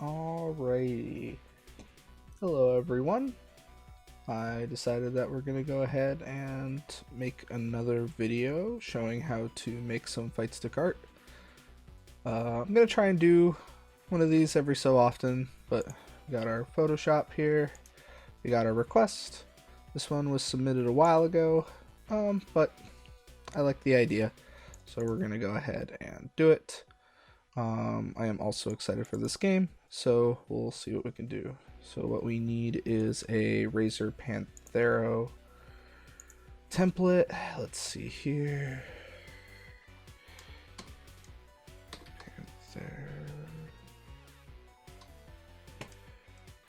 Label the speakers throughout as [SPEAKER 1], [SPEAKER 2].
[SPEAKER 1] Alrighty. Hello everyone. I decided that we're going to go ahead and make another video showing how to make some Fightstick art. I'm going to try and do one of these every so often, but we got our Photoshop here, we got our request. This one was submitted a while ago, but I like the idea, so we're going to go ahead and do it. I am also excited for this game, so we'll see what we can do. So what we need is a Razor Panthera template. Let's see here.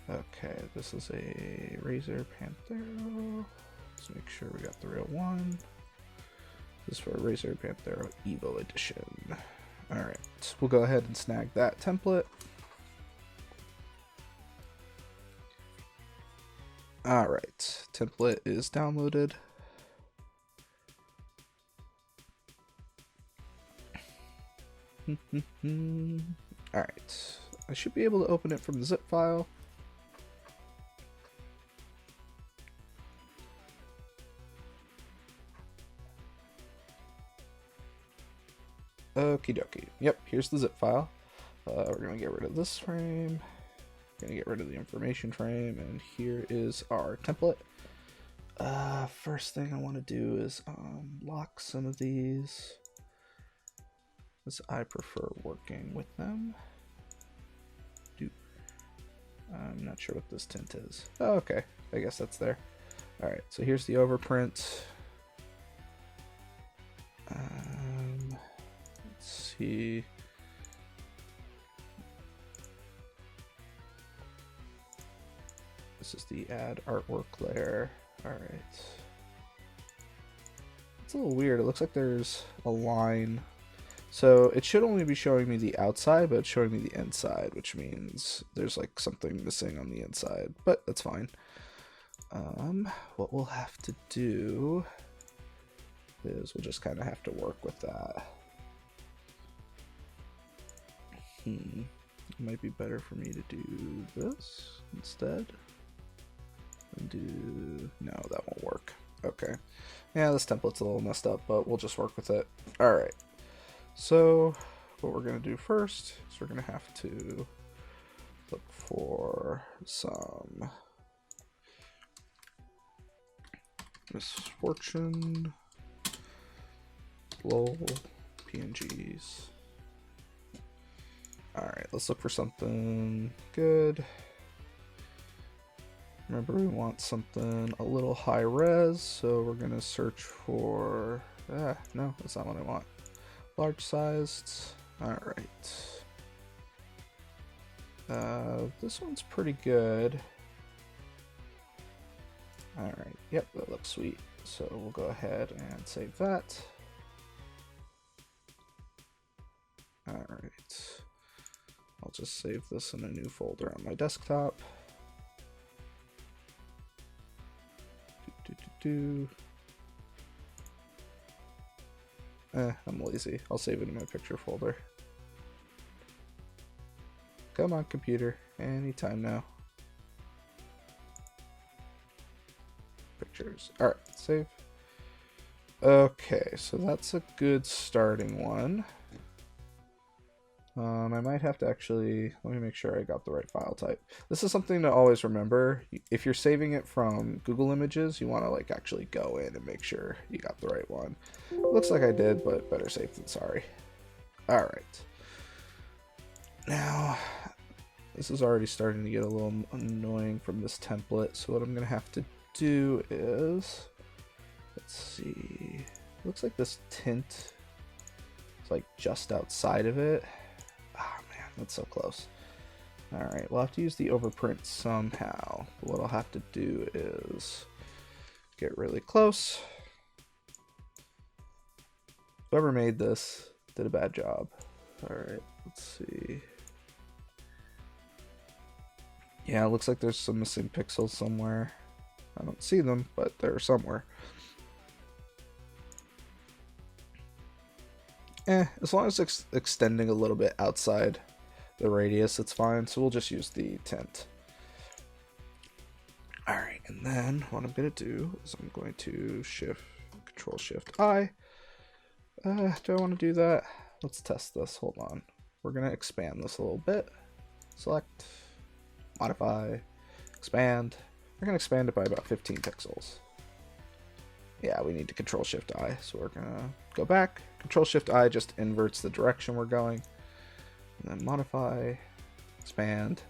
[SPEAKER 1] Okay, this is a Razor Panthera. Let's make sure we got the real one. This is for Razor Panthera Evo Edition. Alright, we'll go ahead and snag that template. Alright, template is downloaded. Alright, I should be able to open it from the zip file. Okie dokie. Yep, here's the zip file. We're going to get rid of this frame. We're going to get rid of the information frame. And here is our template. First thing I want to do is lock some of these, because I prefer working with them. I'm not sure what this tint is. Oh, okay. I guess that's there. Alright, so here's the overprint. See, this is the add artwork layer. Alright, it's a little weird. It looks like there's a line, so it should only be showing me the outside, but it's showing me the inside, which means there's like something missing on the inside, but that's fine. What we'll have to do is we'll just kind of have to work with that. It might be better for me to do this instead. And do... no, that won't work. Okay. Yeah, this template's a little messed up, but we'll just work with it. Alright. So, what we're going to do first is we're going to have to look for some misfortune, lol, PNGs. Alright, let's look for something good. Remember, we want something a little high res, so we're going to search for... no, that's not what I want. Large sized. Alright. This one's pretty good. Alright, yep, that looks sweet. So we'll go ahead and save that. Alright. I'll just save this in a new folder on my desktop. I'm lazy. I'll save it in my picture folder. Come on, computer. Anytime now. Pictures. Alright, save. Okay, so that's a good starting one. I might have to actually, let me make sure I got the right file type. This is something to always remember. If you're saving it from Google Images, you want to like actually go in and make sure you got the right one. Looks like I did, but better safe than sorry. Alright. Now, this is already starting to get a little annoying from this template, so what I'm going to have to do is, let's see, looks like this tint is like just outside of it. Oh man, that's so close. Alright, we'll have to use the overprint somehow. What I'll have to do is get really close. Whoever made this did a bad job. Alright, let's see. Yeah, it looks like there's some missing pixels somewhere. I don't see them, but they're somewhere. As long as it's extending a little bit outside the radius, it's fine. So we'll just use the tint. Alright, and then what I'm going to do is I'm going to Control Shift I. Do I want to do that? Let's test this. Hold on. We're going to expand this a little bit. Select, modify, expand. We're going to expand it by about 15 pixels. Yeah, we need to Control Shift I. So we're going to go back. Control Shift I just inverts the direction we're going. And then modify, expand.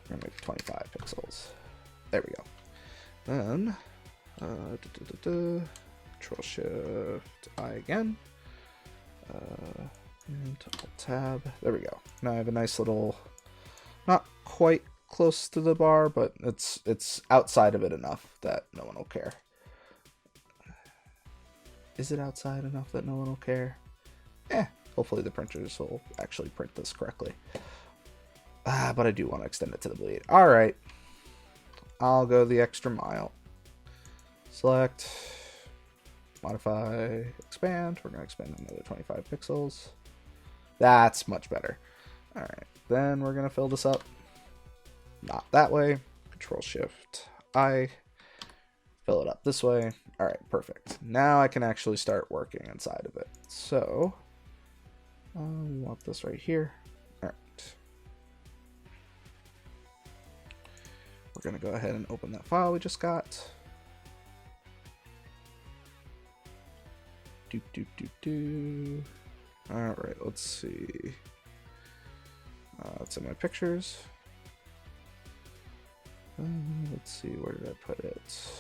[SPEAKER 1] We're going to make 25 pixels. There we go. Then, Control Shift I again. And Tab. There we go. Now I have a nice little, not quite close to the bar, but it's outside of it enough that no one will care. Is it outside enough that no one will care? Hopefully the printers will actually print this correctly. But I do want to extend it to the bleed. Alright. I'll go the extra mile. Select, modify, expand. We're going to expand another 25 pixels. That's much better. Alright, then we're going to fill this up. Not that way. Control Shift I. Fill it up this way. Alright, perfect. Now I can actually start working inside of it. So, we want this right here. Alright. We're going to go ahead and open that file we just got. Alright, let's see. It's in my pictures. Let's see, where did I put it?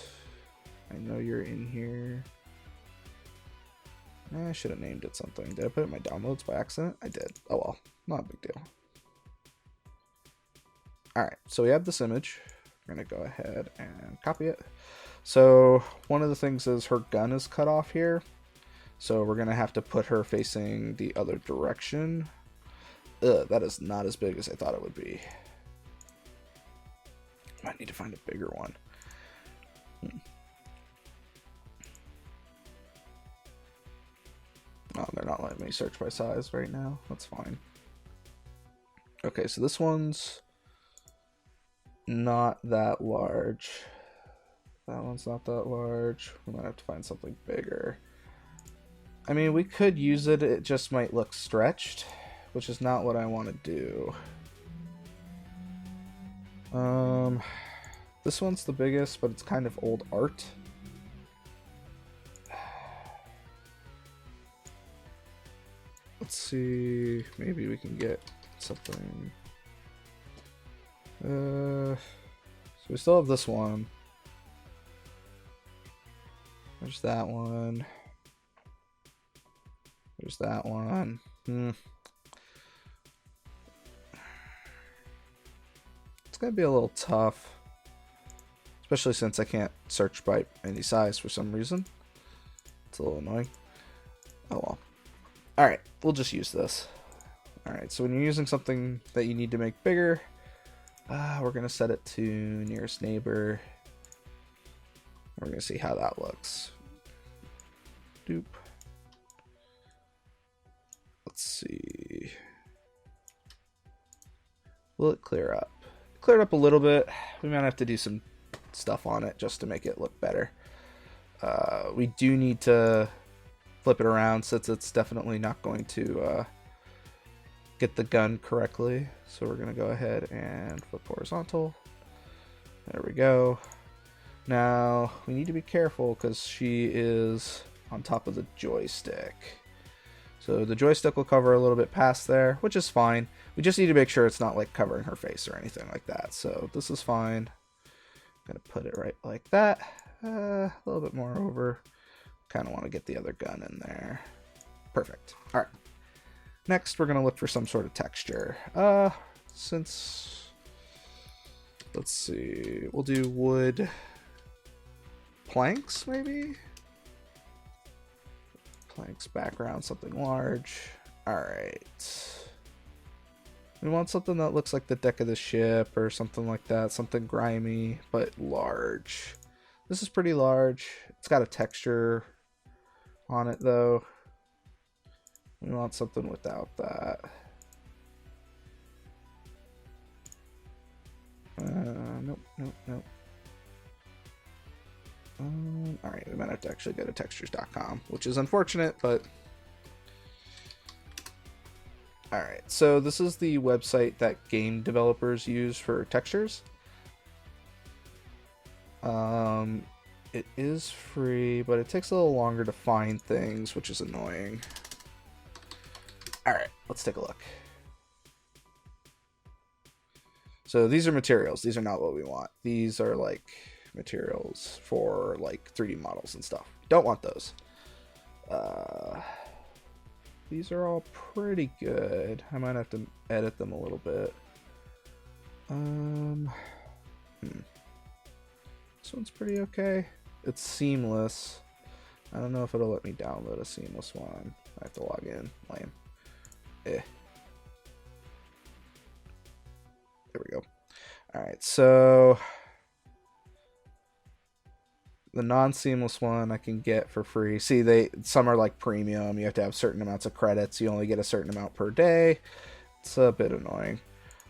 [SPEAKER 1] I know you're in here. I should have named it something. Did I put it in my downloads by accident? I did. Oh well, not a big deal. Alright, so we have this image. We're going to go ahead and copy it. So one of the things is her gun is cut off here. So we're going to have to put her facing the other direction. That is not as big as I thought it would be. Might need to find a bigger one. Oh, they're not letting me search by size right now. That's fine. Okay, so this one's not that large. That one's not that large. We might have to find something bigger. I mean, we could use it. It just might look stretched, which is not what I want to do. This one's the biggest, but it's kind of old art. Let's see, maybe we can get something. So we still have this one. There's that one. There's that one. It's gonna be a little tough, especially since I can't search by any size for some reason. It's a little annoying. Oh well. Alright, we'll just use this. Alright, so when you're using something that you need to make bigger, we're going to set it to nearest neighbor. We're going to see how that looks. Doop. Let's see. Will it clear up? It cleared up a little bit. We might have to do some stuff on it just to make it look better. We do need to flip it around since it's definitely not going to get the gun correctly. So we're going to go ahead and flip horizontal. There we go. Now we need to be careful because she is on top of the joystick. So the joystick will cover a little bit past there, which is fine. We just need to make sure it's not like covering her face or anything like that. So this is fine. I'm going to put it right like that. A little bit more over. Kind of want to get the other gun in there. Perfect. All right. Next, we're going to look for some sort of texture. Let's see, we'll do wood planks, maybe? Planks background, something large. All right. We want something that looks like the deck of the ship or something like that. Something grimy, but large. This is pretty large. It's got a texture on it, though. We want something without that. Nope, nope, nope. Alright, we might have to actually go to textures.com, which is unfortunate, but... Alright, so this is the website that game developers use for textures. It is free, but it takes a little longer to find things, which is annoying. Alright, let's take a look. So these are materials. These are not what we want. These are like materials for like 3D models and stuff. Don't want those. These are all pretty good. I might have to edit them a little bit. This one's pretty okay. It's seamless. I don't know if it'll let me download a seamless one. I have to log in. Lame. There we go. Alright, so the non-seamless one I can get for free. See, some are like premium. You have to have certain amounts of credits. You only get a certain amount per day. It's a bit annoying.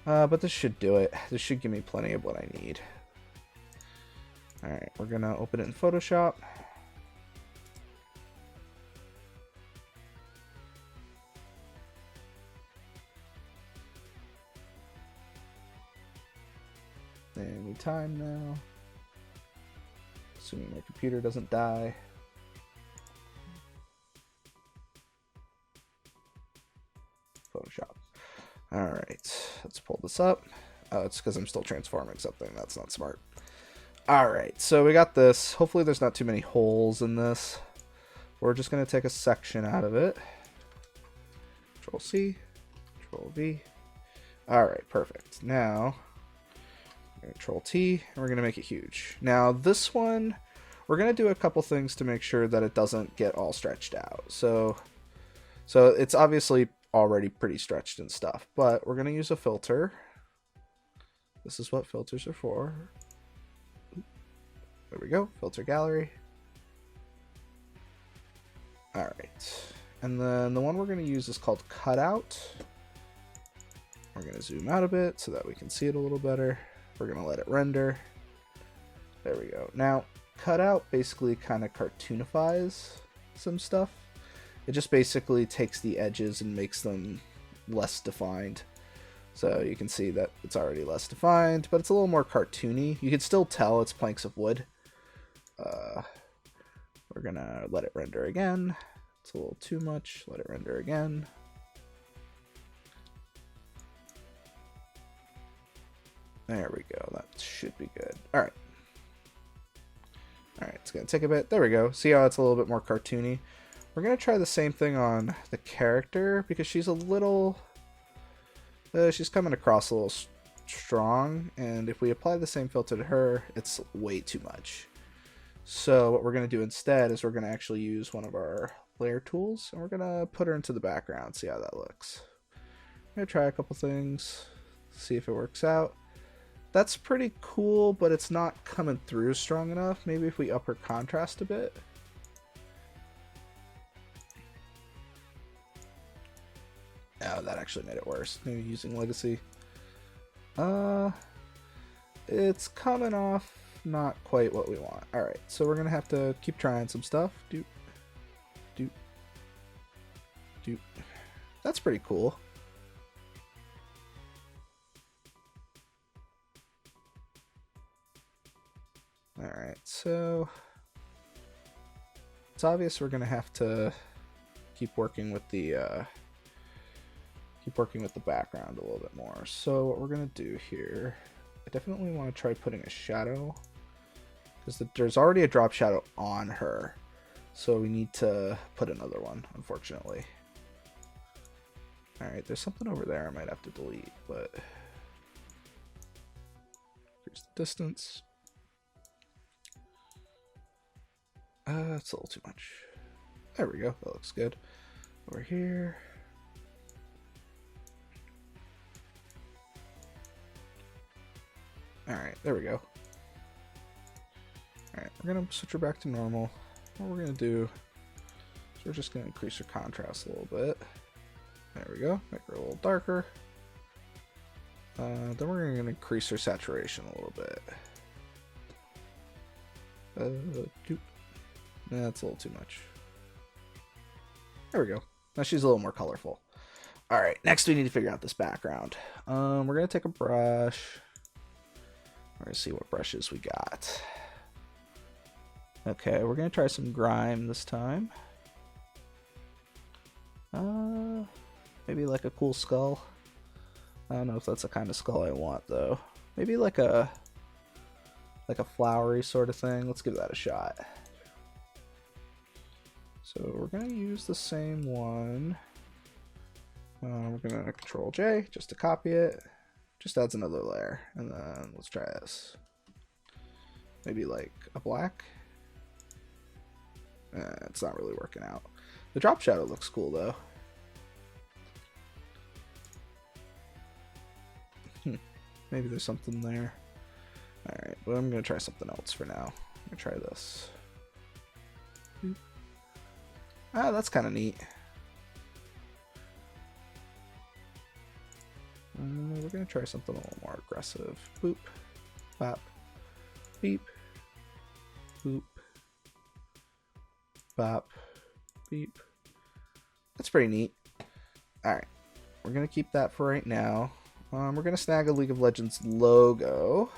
[SPEAKER 1] But this should do it. This should give me plenty of what I need. Alright, we're gonna open it in Photoshop. Anytime now. Assuming my computer doesn't die. Photoshop. Alright, let's pull this up. Oh, it's because I'm still transforming something. That's not smart. Alright, so we got this. Hopefully there's not too many holes in this. We're just going to take a section out of it. Control C, Control V. Alright, perfect. Now, Control T, and we're going to make it huge. Now, this one, we're going to do a couple things to make sure that it doesn't get all stretched out. So it's obviously already pretty stretched and stuff, but we're going to use a filter. This is what filters are for. There we go, filter gallery. Alright, and then the one we're going to use is called cutout. We're going to zoom out a bit so that we can see it a little better. We're going to let it render. There we go. Now, cutout basically kind of cartoonifies some stuff. It just basically takes the edges and makes them less defined. So you can see that it's already less defined, but it's a little more cartoony. You can still tell it's planks of wood. We're gonna let it render again. It's a little too much. Let it render again. There we go. That should be good. Alright. Alright, it's gonna take a bit. There we go. See how it's a little bit more cartoony? We're gonna try the same thing on the character because she's a little... she's coming across a little strong, and if we apply the same filter to her, it's way too much. So what we're going to do instead is we're going to actually use one of our layer tools, and we're going to put her into the background, see how that looks. I'm going to try a couple things, see if it works out. That's pretty cool, but it's not coming through strong enough. Maybe if we up her contrast a bit. Oh, that actually made it worse. Maybe using Legacy. It's coming off not quite what we want. Alright, so we're going to have to keep trying some stuff. Doop. Doop. Doop. That's pretty cool. Alright, so it's obvious we're going to have to keep working with the background a little bit more. So what we're going to do here, I definitely want to try putting a shadow, because there's already a drop shadow on her, so we need to put another one, unfortunately. Alright, there's something over there I might have to delete, but here's the distance. It's a little too much. There we go, that looks good. Over here. Alright, there we go. Alright, we're going to switch her back to normal. What we're going to do is we're just going to increase her contrast a little bit. There we go. Make her a little darker. Then we're going to increase her saturation a little bit. That's a little too much. There we go. Now she's a little more colorful. Alright, next we need to figure out this background. We're going to take a brush. We're going to see what brushes we got. Okay, we're going to try some grime this time. Maybe like a cool skull. I don't know if that's the kind of skull I want, though. Maybe like a flowery sort of thing. Let's give that a shot. So we're going to use the same one. We're going to Control J just to copy it. Just adds another layer. And then let's try this. Maybe like a black. It's not really working out. The drop shadow looks cool though. Maybe there's something there. Alright, but I'm going to try something else for now. I'm going to try this. Ah, that's kind of neat. We're going to try something a little more aggressive. Boop. Bop. Beep. Boop. Bop. Beep. That's pretty neat. Alright. We're going to keep that for right now. We're going to snag a League of Legends logo.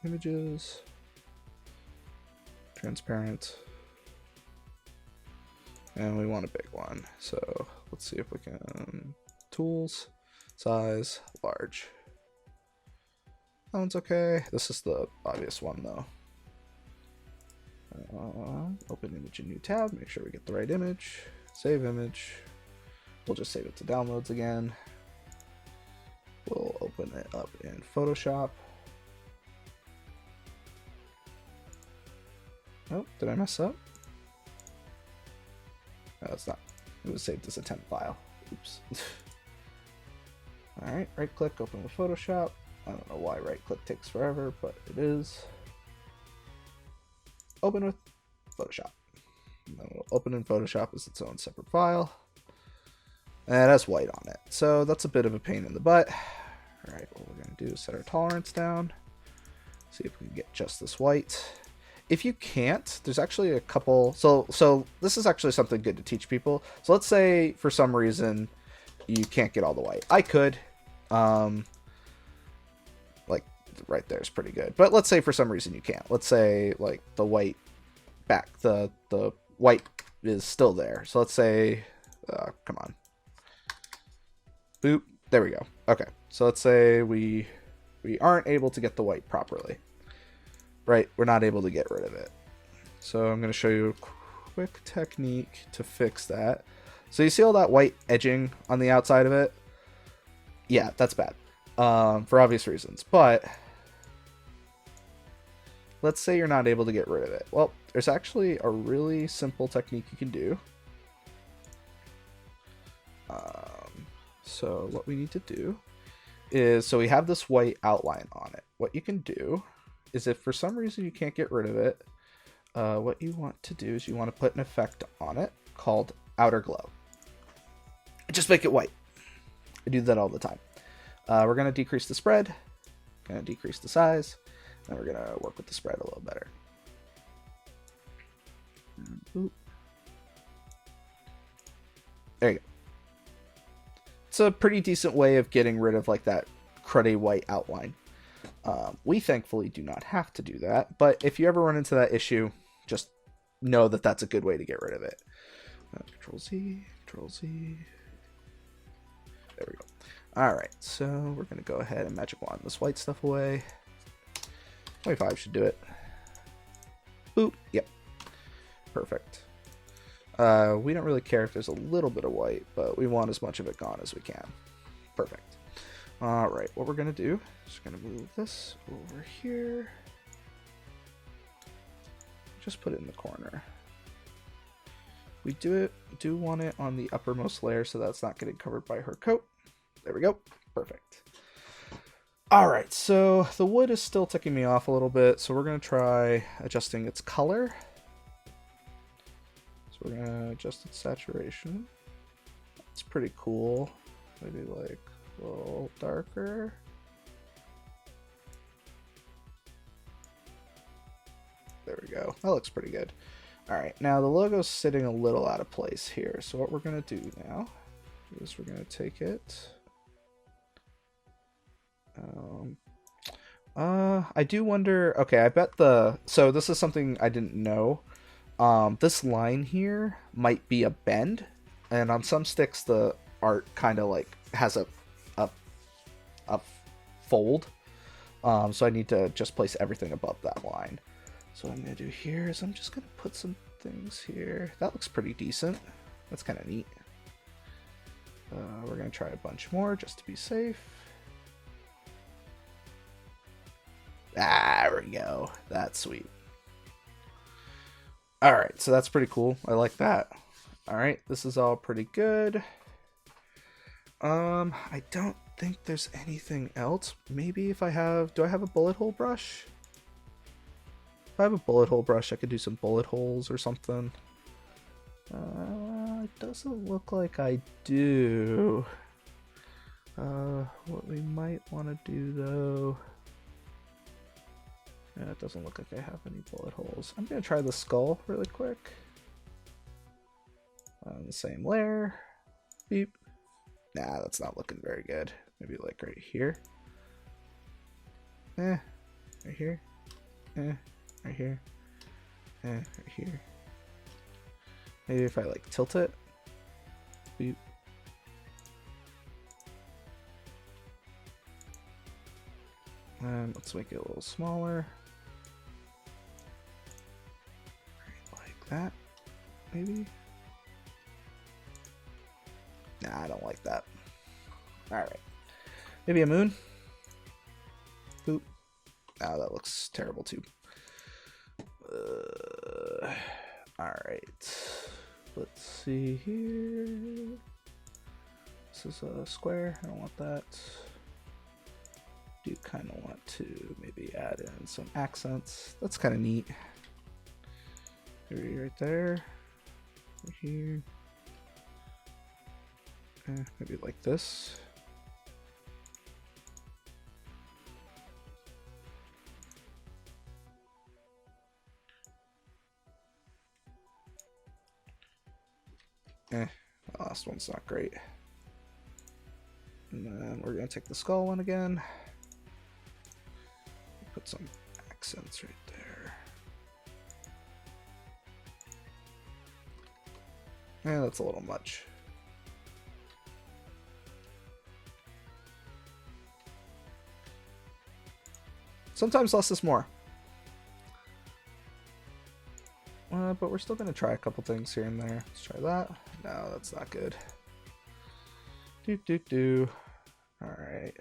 [SPEAKER 1] Images. Transparent. And we want a big one. So let's see if we can... Tools. Size. Large. That one's okay. This is the obvious one though. Open image in new tab. Make sure we get the right image. Save image. We'll just save it to downloads again. We'll open it up in Photoshop. Oh, did I mess up? No, it's not. It was saved as a temp file. Oops. Alright, right click, open with Photoshop. I don't know why right click takes forever, but it is. Open with Photoshop. And then we'll open in Photoshop as its own separate file. And it has white on it. So that's a bit of a pain in the butt. Alright, what we're going to do is set our tolerance down. See if we can get just this white. If you can't, there's actually a couple. So this is actually something good to teach people. So let's say for some reason you can't get all the white. I could. Like right there is pretty good. But let's say for some reason you can't. Let's say like the white back, the white is still there. So let's say, come on. Boop. There we go. Okay. So let's say we aren't able to get the white properly. Right, we're not able to get rid of it. So I'm going to show you a quick technique to fix that. So you see all that white edging on the outside of it? Yeah, that's bad. For obvious reasons. But let's say you're not able to get rid of it. Well, there's actually a really simple technique you can do. So what we need to do is, so we have this white outline on it. What you can do is if for some reason you can't get rid of it, what you want to do is you want to put an effect on it called outer glow. Just make it white. I do that all the time. We're going to decrease the spread, going to decrease the size, and we're going to work with the spread a little better. Boop. There you go. It's a pretty decent way of getting rid of like that cruddy white outline. We thankfully do not have to do that, but if you ever run into that issue, just know that that's a good way to get rid of it. Control Z, Control Z. There we go. All right, so we're going to go ahead and magic wand this white stuff away. 25 should do it. Boop. Yep. Perfect. We don't really care if there's a little bit of white, but we want as much of it gone as we can. Perfect. All right, what we're going to do is going to move this over here. Just put it in the corner. We do want it on the uppermost layer so that's not getting covered by her coat. There we go. Perfect. Alright, so the wood is still ticking me off a little bit, so we're going to try adjusting its color. So we're going to adjust its saturation. It's pretty cool. Maybe like a little darker. There we go. That looks pretty good. Alright, now the logo's sitting a little out of place here. So what we're going to do now is we're going to take it. I do wonder. Okay, I bet so this is something I didn't know. This line here might be a bend, and on some sticks the art kind of like has a fold. So I need to just place everything above that line. So what I'm gonna do here is I'm just gonna put some things here. That looks pretty decent. That's kind of neat. We're gonna try a bunch more just to be safe. There we go. That's sweet. Alright, so that's pretty cool. I like that. Alright, this is all pretty good. I don't think there's anything else. Maybe if I have... Do I have a bullet hole brush? If I have a bullet hole brush, I could do some bullet holes or something. It doesn't look like I do. What we might want to do, though... Yeah, it doesn't look like I have any bullet holes. I'm going to try the skull really quick. On the same layer. Beep. Nah, that's not looking very good. Maybe like right here. Right here. Right here. Right here. Maybe if I like tilt it. Beep. And let's make it a little smaller. Like that, maybe? Nah, I don't like that. Alright. Maybe a moon? Boop. Oh, that looks terrible too. Alright. Let's see here. This is a square. I don't want that. Do kind of want to maybe add in some accents. That's kind of neat. Maybe right there. Right here. Maybe like this. The last one's not great. And then we're going to take the skull one again. Put some accents right there. Yeah, that's a little much. Sometimes less is more. But we're still going to try a couple things here and there. Let's try that. No, that's not good. Alright.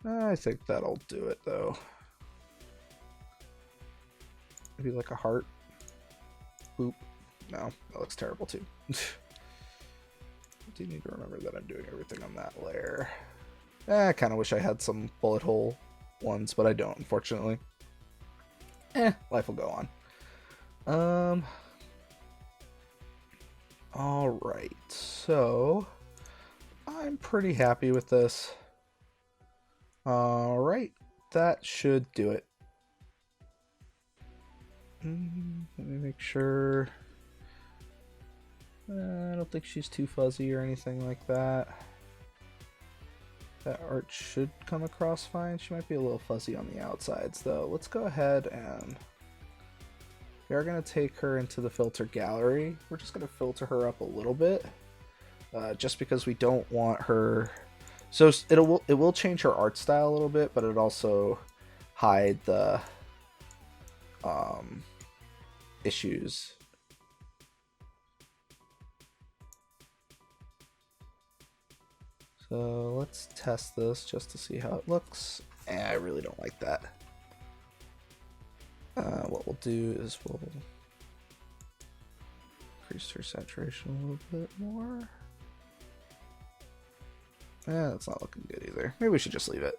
[SPEAKER 1] I think that'll do it, though. Maybe like a heart. Boop. No, that looks terrible, too. I do need to remember that I'm doing everything on that layer. I kind of wish I had some bullet hole ones, but I don't, unfortunately. Life will go on. Alright, so I'm pretty happy with this. Alright, that should do it. Let me make sure. I don't think she's too fuzzy or anything like that. That art should come across fine. She might be a little fuzzy on the outsides, though. Let's go ahead and we are going to take her into the filter gallery. We're just going to filter her up a little bit, just because we don't want her. So it will change her art style a little bit, but it also hide the issues. So let's test this just to see how it looks. I really don't like that. What we'll do is we'll increase her saturation a little bit more. That's not looking good either. Maybe we should just leave it.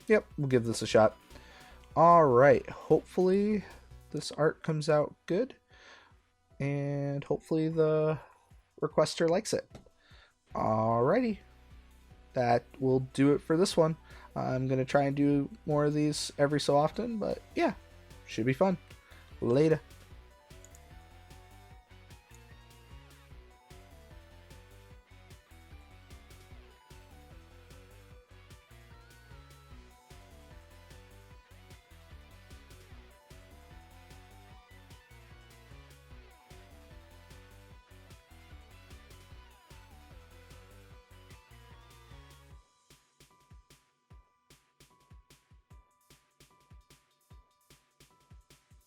[SPEAKER 1] Yep, we'll give this a shot. Alright, hopefully this art comes out good. And hopefully the requester likes it. Alrighty. That will do it for this one. I'm going to try and do more of these every so often, but yeah, should be fun. Later.